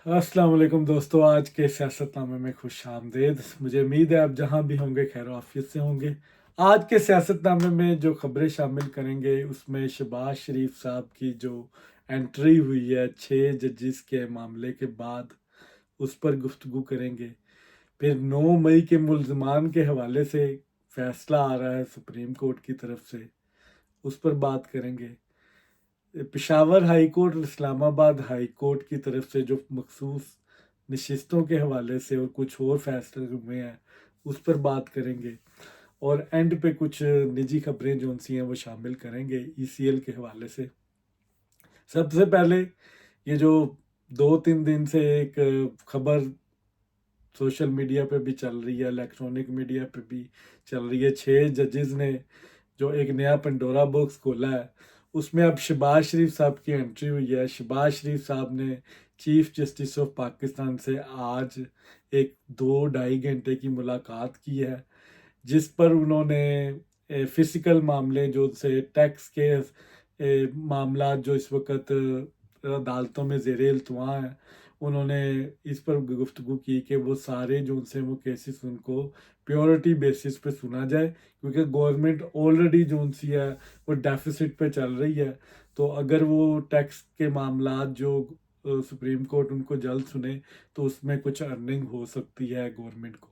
अस्सलाम वालेकुम दोस्तों, आज के सियासतनामे में खुश आमदेद। मुझे उम्मीद है आप जहां भी होंगे खैर आफियत से होंगे। आज के सियासतनामे में जो खबरें शामिल करेंगे उसमें शहबाज शरीफ साहब की जो एंट्री हुई है 6 जजिस के मामले के बाद, उस पर गुफ्तगू करेंगे। फिर 9 मई के मुल्ज़मान के हवाले से फैसला आ रहा है सुप्रीम कोर्ट की तरफ से, उस पर बात करेंगे। पेशावर हाई कोर्ट और इस्लामाबाद हाई कोर्ट की तरफ से जो मखसूस नशिस्तों के हवाले से और कुछ और फैसले हुए हैं, उस पर बात करेंगे। और एंड पे कुछ निजी खबरें जो सी हैं वो शामिल करेंगे ईसीएल के हवाले से। सबसे पहले ये जो 2-3 दिन से एक खबर सोशल मीडिया पे भी चल रही है, इलेक्ट्रॉनिक मीडिया पे भी चल रही है, 6 जजेस ने जो एक नया पंडोरा बॉक्स खोला है, उसमें अब शहबाज शरीफ साहब की एंट्री हुई है। शहबाज शरीफ साहब ने चीफ जस्टिस ऑफ पाकिस्तान से आज एक 2-2.5 घंटे की मुलाकात की है, जिस पर उन्होंने फिजिकल मामले जो से टैक्स के मामला जो इस वक्त अदालतों में ज़ेर इल्तवा हैं, उन्होंने इस पर गुफ्तगू की कि वो सारे जो उनसे वो केसेस उनको प्योरिटी बेसिस पे सुना जाए, क्योंकि गवर्नमेंट ऑलरेडी जो उनसी है वो डेफिसिट पे चल रही है। तो अगर वो टैक्स के मामला जो सुप्रीम कोर्ट उनको जल्द सुने तो उसमें कुछ अर्निंग हो सकती है गवर्नमेंट को।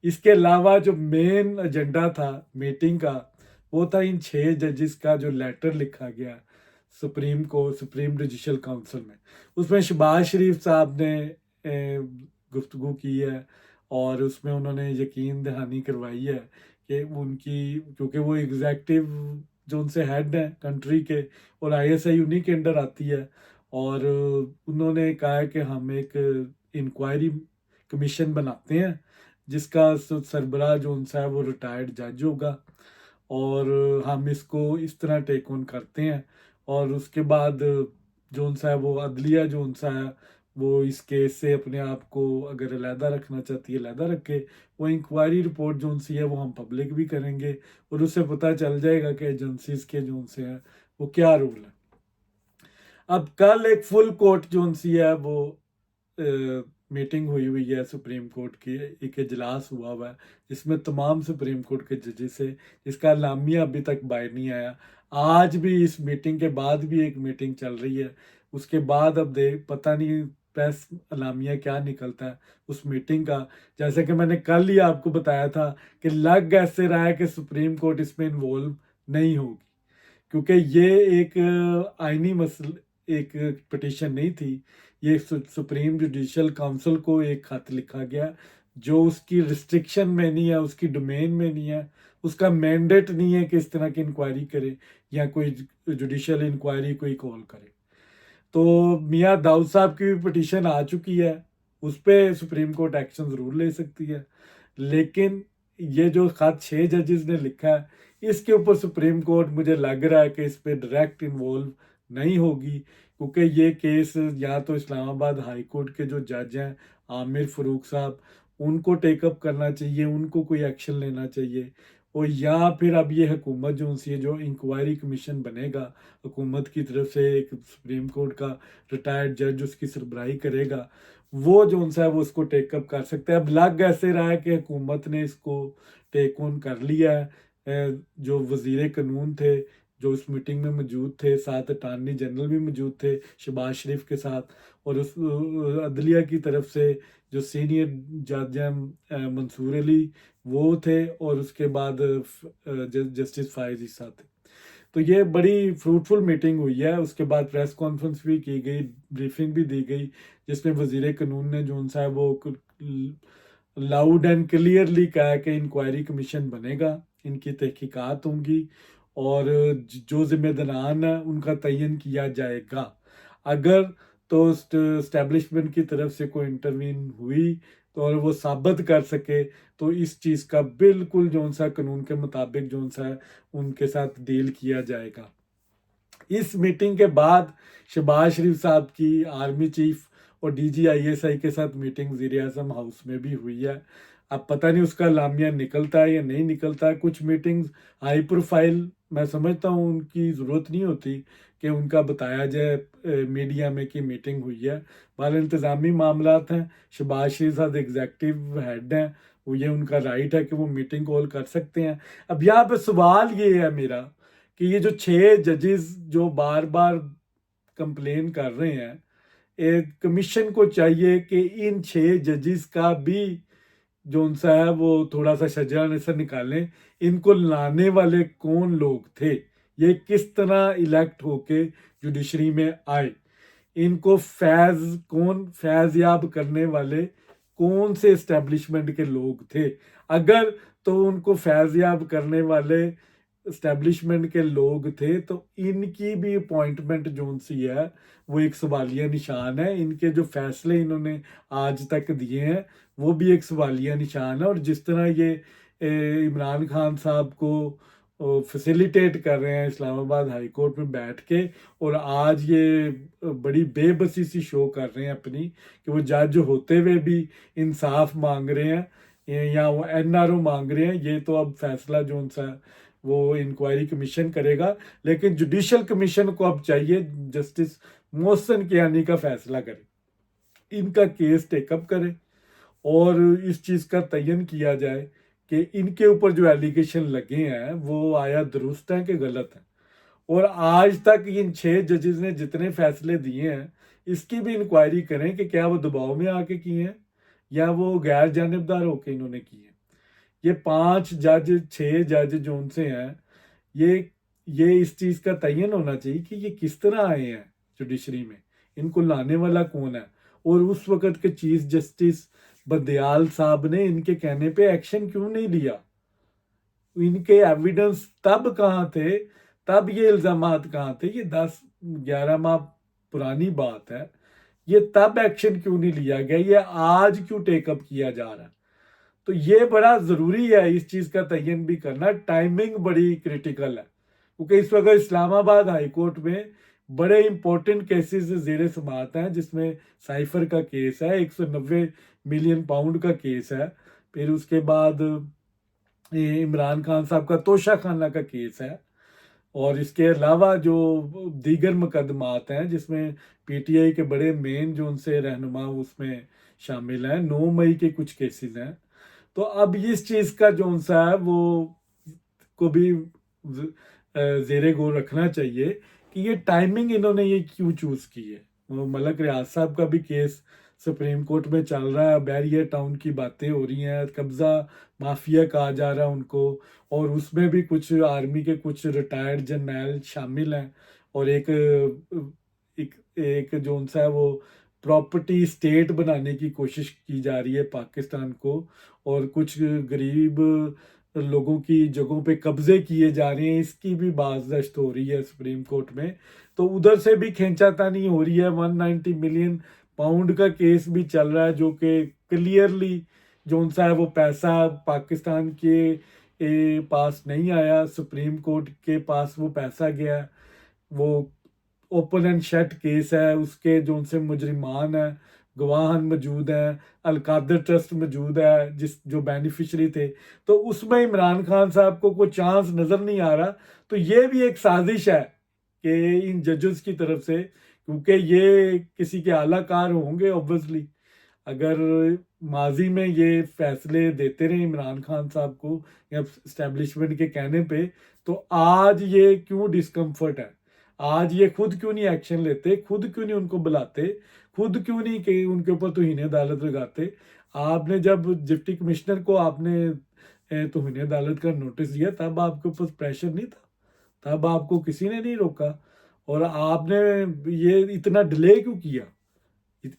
इसके अलावा जो मेन एजेंडा था मीटिंग का, वो था इन 6 जजिस का जो लेटर लिखा गया सुप्रीम जुडिशल काउंसिल में। उसमें शहबाज शरीफ साहब ने गुफ्तगू की है और उसमें उन्होंने यकीन दहानी करवाई है कि उनकी, क्योंकि वो एग्जैक्टिव जो उनसे हेड हैं कंट्री के और आईएसआई उन्हीं के अंडर आती है, और उन्होंने कहा है कि हम एक इंक्वायरी कमीशन बनाते हैं जिसका सरबराह जो उनसा है वो रिटायर्ड जज होगा, और हम इसको इस तरह टेक ऑन करते हैं। और उसके बाद जो उनसा है वो अदलिया जो उनसा है वो इस केस से अपने आप को अगर अलहदा रखना चाहती है अलहदा रखे। वो इंक्वायरी रिपोर्ट जो उनसी है वो हम पब्लिक भी करेंगे और उससे पता चल जाएगा कि एजेंसीज के जो उनसे हैं वो क्या रूल है। अब कल एक फुल कोर्ट जो उनसी है वो मीटिंग हुई हुई है सुप्रीम कोर्ट की, एक इजलास हुआ हुआ है जिसमें तमाम सुप्रीम कोर्ट के जजेस है, जिसका लामिया अभी तक बाहर नहीं आया। आज भी इस मीटिंग के बाद भी एक मीटिंग चल रही है, उसके बाद अब पता नहीं प्रेस अलामिया क्या निकलता है उस मीटिंग का। जैसे कि मैंने कल ही आपको बताया था कि लग ऐसे रहा है कि सुप्रीम कोर्ट इसमें इन्वॉल्व नहीं होगी, क्योंकि ये एक आईनी मसला, एक पिटीशन नहीं थी, ये सुप्रीम जुडिशल काउंसिल को एक खत लिखा गया जो उसकी रिस्ट्रिक्शन में नहीं है, उसकी डोमेन में नहीं है, उसका मैंडेट नहीं है कि इस तरह की इंक्वायरी करे या कोई जुडिशल इंक्वायरी कोई कॉल करे। तो मियाँ दाऊद साहब की भी पिटीशन आ चुकी है, उस पर सुप्रीम कोर्ट एक्शन ज़रूर ले सकती है, लेकिन ये जो खत 6 जजेस ने लिखा है इसके ऊपर सुप्रीम कोर्ट मुझे लग रहा है कि इस पर डायरेक्ट इन्वॉल्व नहीं होगी, क्योंकि ये केस या तो इस्लामाबाद हाई कोर्ट के जो जज हैं आमिर फ़रूक साहब, उनको टेकअप करना चाहिए, उनको कोई एक्शन लेना चाहिए, और या फिर अब ये हुकूमत जो उनसे जो इंक्वायरी कमीशन बनेगा हुकूमत की तरफ से, एक सुप्रीम कोर्ट का रिटायर्ड जज उसकी सरबराही करेगा, वो जो उनसा है वो उसको टेकअप कर सकते हैं। अब लग ऐसे रहा है कि हुकूमत ने इसको टेक ऑन कर लिया है। जो वजीर कानून थे जो उस मीटिंग में मौजूद थे, साथ अटारनी जनरल भी मौजूद थे शहबाज शरीफ के साथ, और उस अदलिया की तरफ से जो सीनियर जज हैं मंसूर अली वो थे, और उसके बाद जस्टिस फायज ईसा थे। तो ये बड़ी फ्रूटफुल मीटिंग हुई है। उसके बाद प्रेस कॉन्फ्रेंस भी की गई, ब्रीफिंग भी दी गई, जिसमें वजीर कानून ने जो उनसा है वो लाउड एंड क्लियरली कहा कि इंक्वायरी कमीशन बनेगा, इनकी तहकीकात होंगी और जो जिम्मेदारान है उनका तयन किया जाएगा। अगर तो स्टैब्लिशमेंट की तरफ से कोई इंटरवीन हुई तो और वो साबित कर सके तो इस चीज़ का बिल्कुल जो सा कानून के मुताबिक जो सा है उनके साथ डील किया जाएगा। इस मीटिंग के बाद शहबाज शरीफ साहब की आर्मी चीफ और डीजीआईएसआई के साथ मीटिंग वज़ीर आज़म हाउस में भी हुई है। अब पता नहीं उसका लामिया निकलता है या नहीं निकलता है। कुछ मीटिंग्स हाई प्रोफाइल, मैं समझता हूँ उनकी ज़रूरत नहीं होती कि उनका बताया जाए मीडिया में कि मीटिंग हुई है। बाल इंतज़ामी मामलात हैं, शहबाज शरीफ साहब एग्जैक्टिव हेड हैं, वो ये उनका राइट है कि वो मीटिंग कॉल कर सकते हैं। अब यहाँ पे सवाल ये है मेरा कि ये जो 6 जजेस जो बार बार कंप्लेन कर रहे हैं, एक कमीशन को चाहिए कि इन 6 जजेस का भी जो उनसा है वो थोड़ा सा शजरान से निकालें। इनको लाने वाले कौन लोग थे, ये किस तरह इलेक्ट होके जुडिशरी में आए, इनको फैज याब करने वाले कौन से एस्टेब्लिशमेंट के लोग थे। अगर तो उनको फैज याब करने वाले एस्टेब्लिशमेंट के लोग थे तो इनकी भी अपॉइंटमेंट जो सी है वो एक सवालिया निशान है। इनके जो फैसले इन्होंने आज तक दिए हैं वो भी एक सवालिया निशान है। और जिस तरह ये इमरान खान साहब को फैसिलिटेट कर रहे हैं इस्लामाबाद हाई कोर्ट में बैठ के, और आज ये बड़ी बेबसी सी शो कर रहे हैं अपनी कि वो जज होते हुए भी इंसाफ मांग रहे हैं या वो एनआरओ मांग रहे हैं। ये तो अब फैसला जो उनसा वो इंक्वायरी कमीशन करेगा, लेकिन जुडिशल कमीशन को अब चाहिए जस्टिस मोहसिन कियानी का फैसला करे, इनका केस टेकअप करे और इस चीज़ का तयन किया जाए कि इनके ऊपर जो एलिगेशन लगे हैं वो आया दुरुस्त हैं कि गलत हैं। और आज तक इन 6 जजेस ने जितने फैसले दिए हैं इसकी भी इंक्वायरी करें कि क्या वो दबाव में आके किए हैं या वो गैर जानिबदार होकर इन्होंने किए हैं। ये 5 जज 6 जज जो उनसे हैं, ये इस चीज़ का तयन होना चाहिए कि ये किस तरह आए हैं जुडिशरी में, इनको लाने वाला कौन है। और उस वक्त के चीफ जस्टिस बंदयाल साहब ने इनके कहने पे एक्शन क्यों नहीं लिया, इनके एविडेंस तब कहाँ थे, तब ये इल्जामात कहाँ थे, ये 10-11 माह पुरानी बात है। ये तब एक्शन क्यों नहीं लिया गया, ये आज क्यों टेकअप किया जा रहा है। तो ये बड़ा ज़रूरी है इस चीज़ का तयन भी करना, टाइमिंग बड़ी क्रिटिकल है क्योंकि इस वक्त इस्लामाबाद हाई कोर्ट में बड़े इंपॉर्टेंट केसेस ज़ेर समाअत हैं, जिसमें साइफर का केस है, 190 मिलियन पाउंड का केस है, फिर उसके बाद इमरान खान साहब का तोशा खाना का केस है, और इसके अलावा जो दीगर मुकदमात हैं जिसमें पीटीआई के बड़े मेन जो उनसे रहनुमा उसमें शामिल हैं, 9 मई के कुछ केसेस हैं। तो अब इस चीज़ का जो सा है वो को भी जेरे गौर रखना चाहिए कि ये टाइमिंग इन्होंने ये क्यों चूज़ की है। वो मलक रियाज साहब का भी केस सुप्रीम कोर्ट में चल रहा है, बैरियर टाउन की बातें हो रही हैं, कब्ज़ा माफिया कहा जा रहा है उनको, और उसमें भी कुछ आर्मी के कुछ रिटायर्ड जर्नैल शामिल हैं, और एक जो उनसा है वो प्रॉपर्टी स्टेट बनाने की कोशिश की जा रही है पाकिस्तान को, और कुछ गरीब लोगों की जगहों पे कब्जे किए जा रहे हैं, इसकी भी बाज़दश्त हो रही है सुप्रीम कोर्ट में। तो उधर से भी खींचातानी हो रही है। 190 मिलियन पाउंड का केस भी चल रहा है जो कि क्लियरली जो उनसा है वो पैसा पाकिस्तान के पास नहीं आया, सुप्रीम कोर्ट के पास वो पैसा गया। वो ओपन एंड शट केस है, उसके जो उनसे मुजरिमान है, गवाहन मौजूद हैं, अलकादर ट्रस्ट मौजूद है जिस जो बेनिफिशरी थे, तो उसमें इमरान खान साहब को कोई चांस नज़र नहीं आ रहा। तो ये भी एक साजिश है कि इन जजेस की तरफ से, क्योंकि ये किसी के आलाकार होंगे ऑब्वियसली, अगर माजी में ये फैसले देते रहे इमरान खान साहब को या इस्टेब्लिशमेंट के कहने पे, तो आज ये क्यों डिस्कम्फर्ट है, आज ये खुद क्यों नहीं एक्शन लेते, खुद क्यों नहीं उनको बुलाते, खुद क्यों नहीं कि उनके ऊपर तौहीन अदालत लगाते। आपने जब डिप्टी कमिश्नर को आपने तौहीन अदालत का नोटिस दिया तब आपके ऊपर प्रेशर नहीं था, तब आपको किसी ने नहीं रोका, और आपने ये इतना डिले क्यों किया,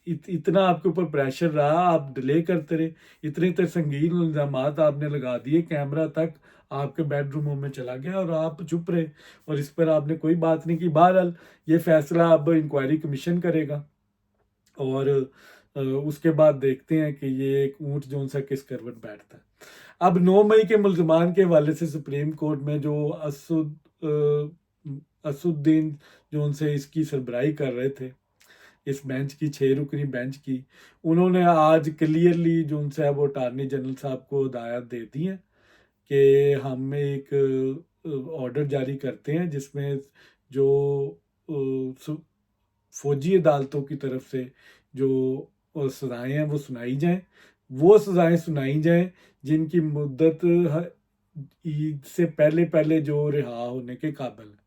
इतना आपके ऊपर प्रेशर रहा, आप डिले करते रहे, इतने इतने संगीन इल्जाम आपने लगा दिए, कैमरा तक आपके बेडरूमों में चला गया और आप चुप रहे, और इस पर आपने कोई बात नहीं की। बहरहाल ये फैसला अब इंक्वायरी कमीशन करेगा, और उसके बाद देखते हैं कि ये एक ऊँट जो सा किस करवट बैठता है। अब 9 मई के मुल्जमान के हवाले से सुप्रीम कोर्ट में जो असुद्दीन जो उनसे इसकी सरबराही कर रहे थे, इस बेंच की, 6 रुकनी बेंच की, उन्होंने आज क्लियरली जो उनसे है वो अटॉर्नी जनरल साहब को हिदायत दे दी है कि हम एक ऑर्डर जारी करते हैं जिसमें जो फौजी अदालतों की तरफ से जो सज़ाएँ हैं वो सुनाई जाएं, वो सज़ाएँ सुनाई जाएं जिनकी मुद्दत ईद से पहले पहले जो रिहा होने के काबिल है।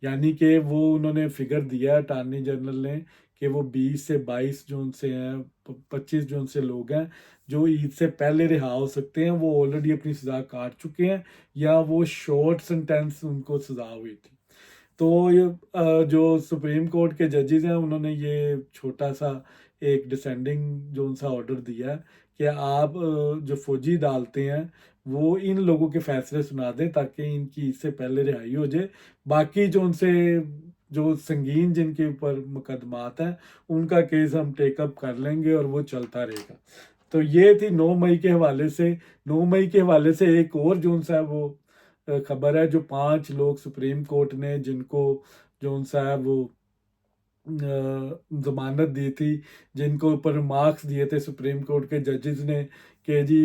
यानी कि वो उन्होंने फिगर दिया अटॉर्नी जनरल ने कि वो 20 से 22 जून से हैं, 25 जून से लोग हैं जो ईद से पहले रिहा हो सकते हैं, वो ऑलरेडी अपनी सज़ा काट चुके हैं या वो शॉर्ट सेंटेंस उनको सज़ा हुई थी। तो ये जो सुप्रीम कोर्ट के जजेस हैं उन्होंने ये छोटा सा एक डिसेंडिंग जो उनसा ऑर्डर दिया है कि आप जो फौजी अदालतें हैं वो इन लोगों के फैसले सुना दें ताकि इनकी इससे पहले रिहाई हो जाए। बाकी जो उनसे जो संगीन जिनके ऊपर मुकदमात हैं उनका केस हम टेकअप कर लेंगे और वो चलता रहेगा। तो ये थी 9 मई के हवाले से। 9 मई के हवाले से एक और जो उनसा वो खबर है, जो 5 लोग सुप्रीम कोर्ट ने जिनको जो उनसा है वो जमानत दी थी, जिनको ऊपर मार्क्स दिए थे सुप्रीम कोर्ट के जजेस ने कि जी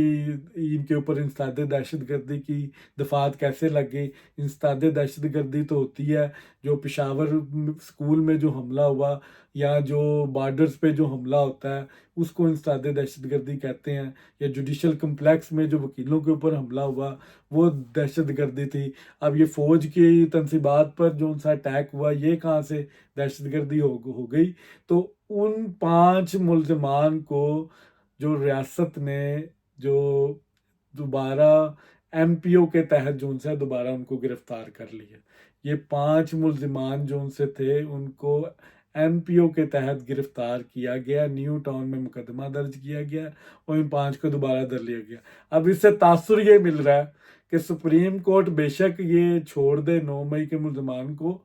इनके ऊपर इंसदाद दहशतगर्दी की दफात कैसे लग गई। इंसदाद दहशतगर्दी तो होती है जो पेशावर स्कूल में जो हमला हुआ या जो बॉर्डर्स पे जो हमला होता है उसको इंसदाद दहशतगर्दी कहते हैं, या जुडिशल कम्प्लेक्स में जो वकीलों के ऊपर हमला हुआ वो दहशतगर्दी थी। अब ये फ़ौज की तनसीबात पर जो उनसा अटैक हुआ ये कहाँ से दहशतगर्दी हो गई। तो उन 5 मुल्ज़िमान को जो रियासत ने जो दोबारा एमपीओ के तहत जो उनसे दोबारा उनको गिरफ्तार कर लिया। ये 5 मुल्ज़िमान जो उनसे थे उनको एमपीओ के तहत गिरफ्तार किया गया, न्यू टाउन में मुकदमा दर्ज किया गया और इन 5 को दोबारा दर लिया गया। अब इससे तासुर ये मिल रहा है कि सुप्रीम कोर्ट बेशक ये छोड़ दे 9 मई के मुल्ज़िमान को,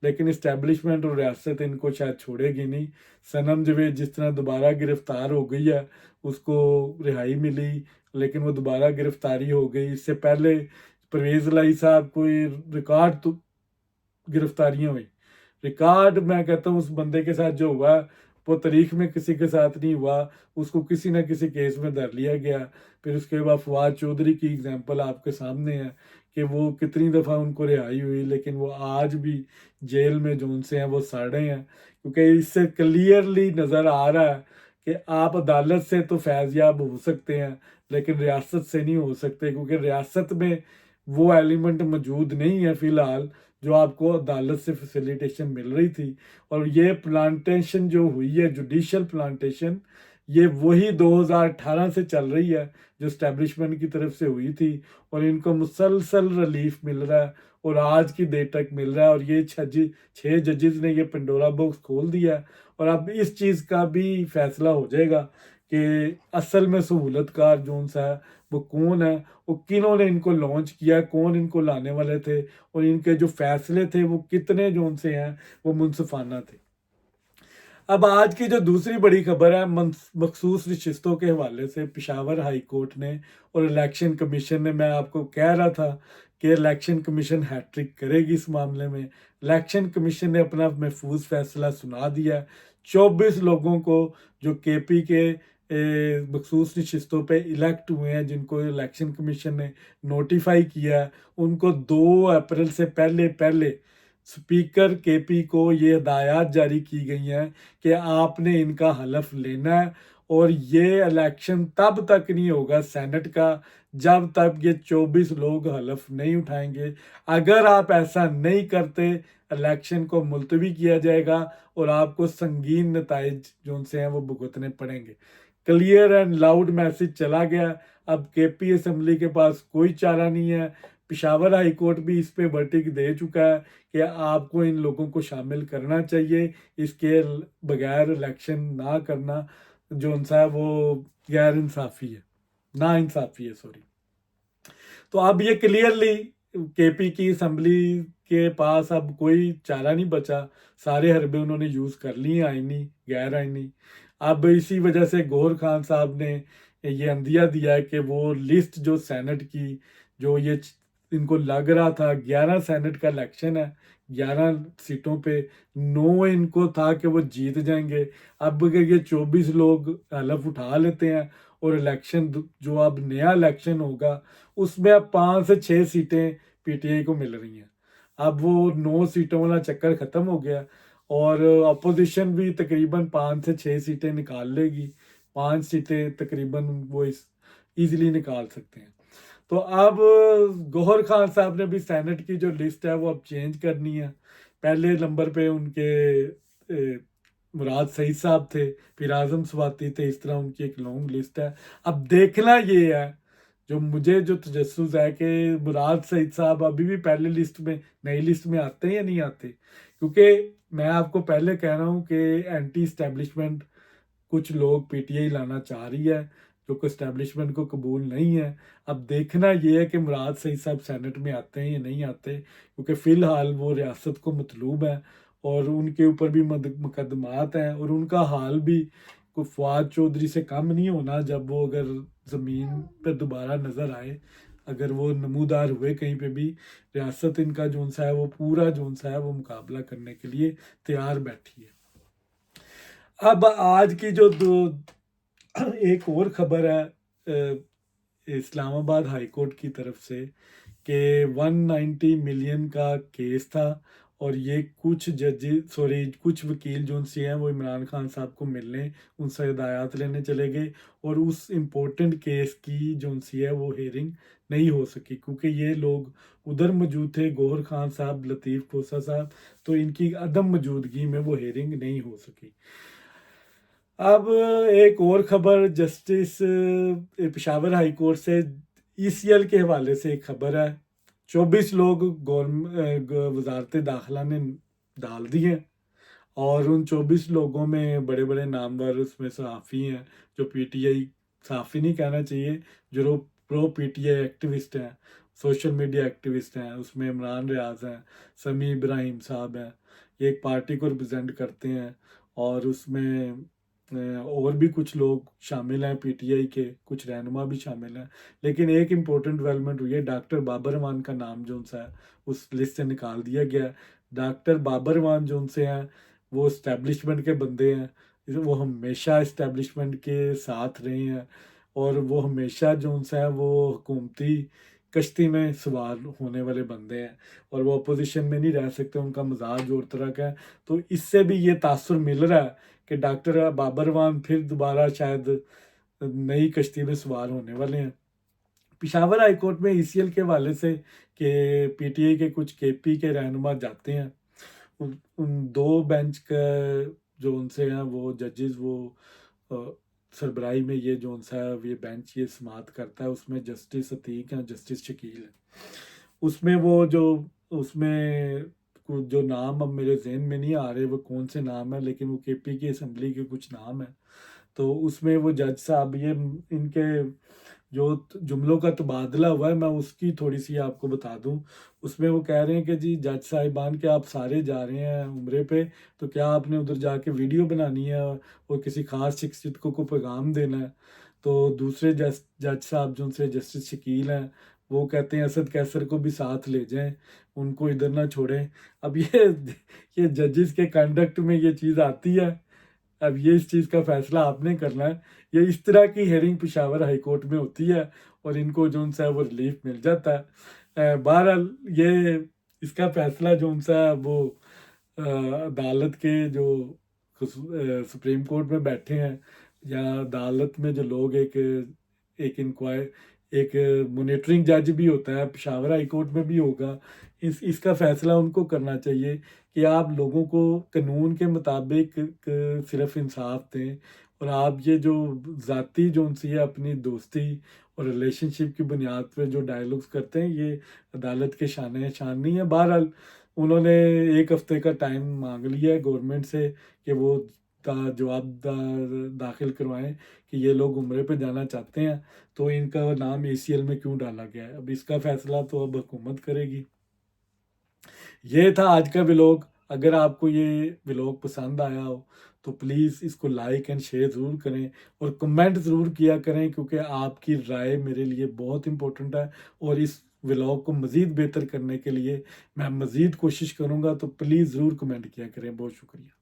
लेकिन इस्टेब्लिशमेंट और रियासत इनको शायद छोड़ेगी नहीं। सनम जवेद जिस तरह दोबारा गिरफ्तार हो गई है, उसको रिहाई मिली लेकिन वो दोबारा गिरफ्तारी हो गई। इससे पहले परवेज़ लाई साहब कोई रिकॉर्ड तो गिरफ्तारियां हुई, रिकॉर्ड मैं कहता हूँ उस बंदे के साथ जो हुआ वो तारीख में किसी के साथ नहीं हुआ। उसको किसी ना किसी केस में धर लिया गया। फिर उसके बाद फवाद चौधरी की एग्जांपल आपके सामने है कि वो कितनी दफ़ा उनको रिहाई हुई लेकिन वो आज भी जेल में जो उनसे हैं वो सड़े हैं, क्योंकि इससे क्लियरली नज़र आ रहा है कि आप अदालत से तो फैज़याब हो सकते हैं लेकिन रियासत से नहीं हो सकते, क्योंकि रियासत में वो एलिमेंट मौजूद नहीं है फ़िलहाल जो आपको अदालत से फैसिलिटेशन मिल रही थी। और ये प्लांटेशन जो हुई है जुडिशल प्लांटेशन, ये वही 2018 से चल रही है जो इस्टेब्लिशमेंट की तरफ से हुई थी और इनको मुसलसल रिलीफ मिल रहा है और आज की डेट तक मिल रहा है। और ये 6 जजेस ने ये पंडोरा बॉक्स खोल दिया है और अब इस चीज़ का भी फैसला हो जाएगा कि असल में सहूलतकार जो सा है वो कौन है, वो किन्होंने इनको लॉन्च किया, कौन इनको लाने वाले थे और इनके जो फैसले थे वो कितने जो उनसे हैं वो मुनसिफाना थे। अब आज की जो दूसरी बड़ी खबर है मखसूस नशिस्तों के हवाले से, पेशावर हाई कोर्ट ने और इलेक्शन कमीशन ने, मैं आपको कह रहा था कि इलेक्शन कमीशन हैट्रिक करेगी इस मामले में। इलेक्शन कमीशन ने अपना महफूज फैसला सुना दिया। 24 लोगों को जो केपी के मखसूस नशिस्तों पे इलेक्ट हुए हैं, जिनको इलेक्शन कमीशन ने नोटिफाई किया है, उनको 2 अप्रैल से पहले पहले स्पीकर केपी को ये हदायत जारी की गई हैं कि आपने इनका हलफ लेना है और ये इलेक्शन तब तक नहीं होगा सेनेट का जब तक ये 24 लोग हलफ नहीं उठाएंगे। अगर आप ऐसा नहीं करते इलेक्शन को मुलतवी किया जाएगा और आपको संगीन नताइज जो उनसे हैं वो भुगतने पड़ेंगे। क्लियर एंड लाउड मैसेज चला गया। अब केपी असम्बली के पास कोई चारा नहीं है। पेशावर हाई कोर्ट भी इस पे वर्डिक्ट दे चुका है कि आपको इन लोगों को शामिल करना चाहिए, इसके बगैर इलेक्शन ना करना जो उनसा है वो गैर इंसाफ़ी है, ना इंसाफ़ी है, सॉरी। तो अब ये क्लियरली केपी की असम्बली के पास अब कोई चारा नहीं बचा, सारे हरबे उन्होंने यूज़ कर लिए, आईनी गैर आईनी। अब इसी वजह से गौहर खान साहब ने ये अंदिया दिया है कि वो लिस्ट जो सेनेट की जो ये इनको लग रहा था 11 सेनेट का इलेक्शन है, 11 सीटों पे 9 इनको था कि वो जीत जाएंगे। अब अगर ये 24 लोग हलफ उठा लेते हैं और इलेक्शन जो अब नया इलेक्शन होगा उसमें अब 5 से 6 सीटें पीटीआई को मिल रही हैं। अब वो 9 सीटों वाला चक्कर ख़त्म हो गया और अपोजिशन भी तकरीबन 5 से 6 सीटें निकाल लेगी। 5 सीटें तकरीबन वो ईजिली निकाल सकते हैं। तो अब गौहर खान साहब ने भी सेनेट की जो लिस्ट है वो अब चेंज करनी है। पहले नंबर पे उनके मुराद सईद साहब थे, फिर आजम स्वाति थे, इस तरह उनकी एक लॉन्ग लिस्ट है। अब देखना ये है, जो मुझे जो तजस्सुस है कि मुराद सईद साहब अभी भी पहले लिस्ट में, नई लिस्ट में आते हैं या नहीं आते। क्योंकि मैं आपको पहले कह रहा हूँ कि एंटी इस्टेब्लिशमेंट कुछ लोग पीटीआई लाना चाह रही है जो कि इस्टेब्लिशमेंट को कबूल नहीं है। अब देखना ये है कि मुराद सईद साहब सेनेट में आते हैं या नहीं आते, क्योंकि फ़िलहाल वो रियासत को मतलूब है और उनके ऊपर भी मुकदमात हैं और उनका हाल भी कोई फवाद चौधरी से कम नहीं होना जब वो अगर ज़मीन पर दोबारा नज़र आए, अगर वो नमूदार हुए कहीं पे भी। रियासत इनका जोन सा है वो पूरा जोन सा है वो मुकाबला करने के लिए तैयार बैठी है। अब आज की जो एक और ख़बर है इस्लामाबाद हाई कोर्ट की तरफ से कि 190 मिलियन का केस था और ये कुछ कुछ वकील जो उनसे हैं वो इमरान खान साहब को मिलने, उनसे हिदायत लेने चले गए और उस इम्पोर्टेंट केस की जो उनसी है वो हेयरिंग नहीं हो सकी क्योंकि ये लोग उधर मौजूद थे, गौहर खान साहब, लतीफ़ खोसा साहब, तो इनकी अदम मौजूदगी में वो हेयरिंग नहीं हो सकी। अब एक और खबर जस्टिस पेशावर हाई कोर्ट से ईसीएल के हवाले से एक खबर है। 24 लोग वजारत दाखिला ने डाल दिए और उन 24 लोगों में बड़े बड़े नामवर उसमें सहाफ़ी हैं जो पीटीआई, सहाफ़ी नहीं कहना चाहिए, जो प्रो पीटीआई एक्टिविस्ट हैं, सोशल मीडिया एक्टिविस्ट हैं। उसमें इमरान रियाज हैं, समी इब्राहिम साहब हैं, ये एक पार्टी को रिप्रेजेंट करते हैं और उसमें और भी कुछ लोग शामिल हैं, पीटीआई के कुछ रहनुमा भी शामिल हैं। लेकिन एक इम्पोर्टेंट डेवलपमेंट हुई है, डॉक्टर बाबर मान का नाम जो सा है उस लिस्ट से निकाल दिया गया। डॉक्टर बाबर मान जो उनसे हैं वो इस्टेब्लिशमेंट के बंदे हैं, वो हमेशा इस्टेब्लिशमेंट के साथ रहे हैं और वो हमेशा जो उनसे है वो हुकूमती कश्ती में सवार होने वाले बंदे हैं और वो अपोजिशन में नहीं रह सकते, उनका मिजाज और तरह का है। तो इससे भी ये तासुर मिल रहा है कि डॉक्टर बाबरवान फिर दोबारा शायद नई कश्ती में सवार होने वाले हैं। पिशावर हाई कोर्ट में ईसीएल के हवाले से कि पीटीआई के कुछ केपी के रहनुमा जाते हैं, उन 2 बेंच का जो उनसे हैं वो जजेस वो सरबराही में ये जो सा है ये बेंच ये समात करता है। उसमें जस्टिस अतीक हैं, जस्टिस शकील है। उसमें वो जो उसमें कुछ जो नाम अब मेरे जहन में नहीं आ रहे वो कौन से नाम है, लेकिन वो केपी की असम्बली के कुछ नाम है। तो उसमें वो जज साहब ये इनके जो जुमलों का तबादला हुआ है मैं उसकी थोड़ी सी आपको बता दूं। उसमें वो कह रहे हैं कि जी जज साहिबान के आप सारे जा रहे हैं उम्रे पे, तो क्या आपने उधर जाके वीडियो बनानी है और किसी खास शख्सियत को पैगाम देना है। तो दूसरे जज साहब जो उनसे जस्टिस शकील हैं वो कहते हैं असद कैसर को भी साथ ले जाएं, उनको इधर ना छोड़ें। अब ये जजेस के कंडक्ट में ये चीज़ आती है। अब ये इस चीज़ का फैसला आपने करना है। ये इस तरह की हेयरिंग पेशावर हाई कोर्ट में होती है और इनको जो उनसा है वो रिलीफ मिल जाता है। बहरहाल ये इसका फैसला जो उनसा है वो अदालत के जो सुप्रीम कोर्ट में बैठे हैं या अदालत में जो लोग एक एक इंक्वायर एक मॉनिटरिंग जज भी होता है, पेशावर हाई कोर्ट में भी होगा। इसका फैसला उनको करना चाहिए कि आप लोगों को कानून के मुताबिक सिर्फ इंसाफ दें और आप ये जो ज़ाती जो उनसे अपनी दोस्ती और रिलेशनशिप की बुनियाद पर जो डायलॉग्स करते हैं ये अदालत के शान शान नहीं है। बहरहाल उन्होंने 1 हफ्ते का टाइम मांग लिया है गवर्नमेंट से कि वो जवाब दाखिल करवाएं कि ये लोग उम्रे पे जाना चाहते हैं तो इनका नाम एसीएल में क्यों डाला गया है। अब इसका फैसला तो अब हुकूमत करेगी। ये था आज का व्लॉग। अगर आपको ये व्लॉग पसंद आया हो तो प्लीज़ इसको लाइक एंड शेयर ज़रूर करें और कमेंट ज़रूर किया करें क्योंकि आपकी राय मेरे लिए बहुत इंपॉर्टेंट है और इस व्लॉग को मज़ीद बेहतर करने के लिए मैं मज़ीद कोशिश करूँगा, तो प्लीज़ ज़रूर कमेंट किया करें। बहुत शुक्रिया।